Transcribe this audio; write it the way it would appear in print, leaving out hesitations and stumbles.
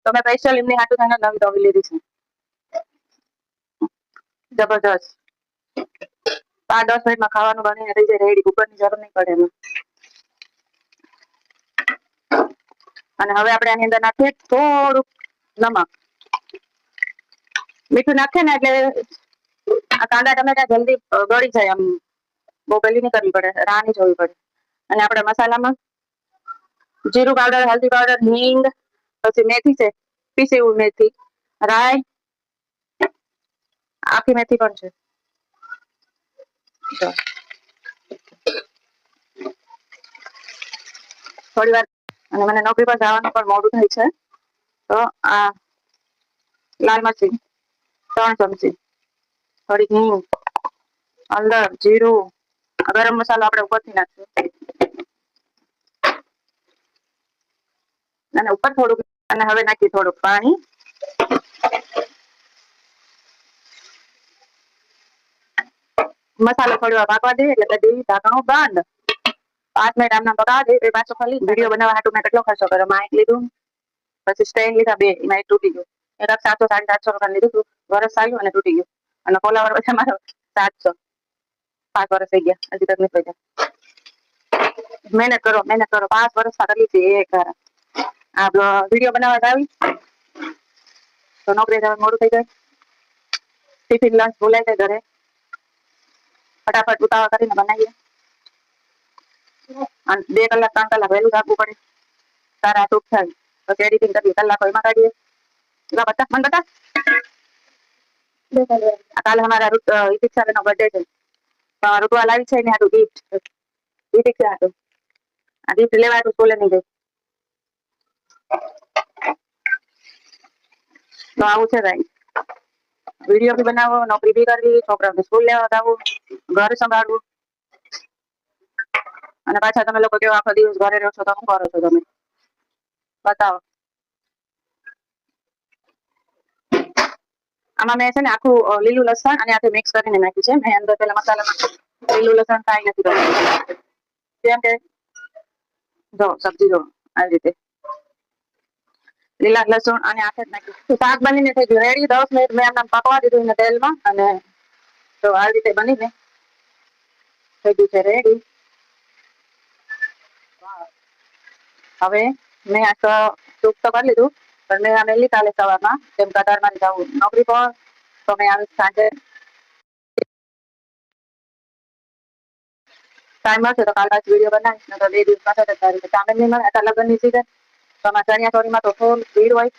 તો મેં સ્પેશિયલ એમની હાટુ થઈને નવી તવી લીધી છે, જબરદસ્ત. 5-10 મિનિટમાં ખાવાનું બનીને થઈ જાય રેડી, કુકરની જરૂર નહીં પડે એમાં. અને હવે આપણે આની અંદર નાખીએ થોડુંક નમક. મીઠું નાખીએ ને એટલે આ કાંદા ટમેટા જલ્દી ગળી જાય, આમ બહુ પેલી નહીં કરવી પડે, રાહ નહીં જોવી પડે. અને આપણે મસાલામાં જીરું પાવડર, હલ્દી પાવડર, હિંગ, પછી મેથી છે, પીસેલી મેથી, રાઈ, આખી મેથી પણ છે. થોડી વાર, અને મને નોકરી પર જવાનું પણ મોડું થાય છે, તો આ લાલ મરચી 3 ચમચી, થોડી હિંગ, હળદર, જીરું, ગરમ મસાલો આપણે ઉપરથી નાખીશું, અને ઉપર થોડુંક, અને હવે નાખીએ થોડુંક પાણી. મસાલો થોડી વાર પાકવા દઈએ એટલે પછી ઢાંકણું બંધ. 5 મિનિટ આમના પકાવવા દઈએ. પાછો ખાલી વિડીયો બનાવવા હાટુ મેં કેટલો ખર્ચો કર્યો. માઇક લીધું, પછી સ્ટેન્ડ લીધા 2, એમાં એક તૂટી ગયું. એક 700-750 રૂપિયા લીધું હતું, વરસ ચાલ્યું અને તૂટી ગયું. અને કોલાવર પછી મારો 700, 5 વર્ષ થઈ ગયા, હજી તક નહીં પહોંચ્યા. મહેનત કરો, 5 વર્ષમાં કરી છે એક આ વિડીયો બનાવવા આવી તો નોકરી જવાનું મોડું થઈ જાય, ટિફિન લંચ ભૂલાઈ જાય ઘરે, ફટાફટ ઉતાવળ કરીને બનાવીએ. અને 2 કલાક 3 કલાક વહેલું રાખવું પડે, તારા ટૂંક થાય પછી એડિટિંગ કરીએ, કલાકો એમાં કાઢીએ. બતા મને બતા કાલે हमारा ऋतिक નો બર્થડे છે, તો ઋતુઆ લાવી છે ને હાટુ ગિફ્ટ ऋतिक છે હાટુ. આ ગિફ્ટ લેવા હાટુ સ્કૂલે નહીં ગઈ, તો આવું છે ભાઈ. વિડીયો બી બનાવો, નોકરી બી કરવી, છોકરાઓને સ્કૂલ લેવા જવું, ઘર સંભાળવું, અને પાછા તમે લોકો કેવો આખો દિવસ ઘરે રહો છો તો શું કરો છો તમે બતાવો. આમાં મેં છે ને આખું લીલું લસણ અને આખું મિક્સ કરીને નાખ્યું છે. મેં અંદર પેલા મસાલામાં લીલું લસણ કાંઈ નથી કર્યું, જેમ કે જો સબ્જી જો આવી રીતે લીલા લસણ અને આખે જ નાખ્યું. શાક બનીને થઈ ગયું રેડી. 10 મિનિટ મેં આમ પકવા દીધું એને તેલમાં, અને તો આવી રીતે બનીને થઈ ગયું છે રેડી. હવે મેં આ સૂપ તો કરી લીધું, પણ મેં આને કાલે સવારમાં જેમ કતારમાં જાઉં નોકરી પર, તો મેં આવી સાંજે ટાઈમ મળશે તો કાલ પાછી વિડીયો બનાવીશ. ને તો 2 દિવસમાં 7 તારીખે ચાંદની મળે, લગ્નની સીઝન, તો આમાં ચણિયા ચોળીમાં તો ફૂલ ભીડ હોય.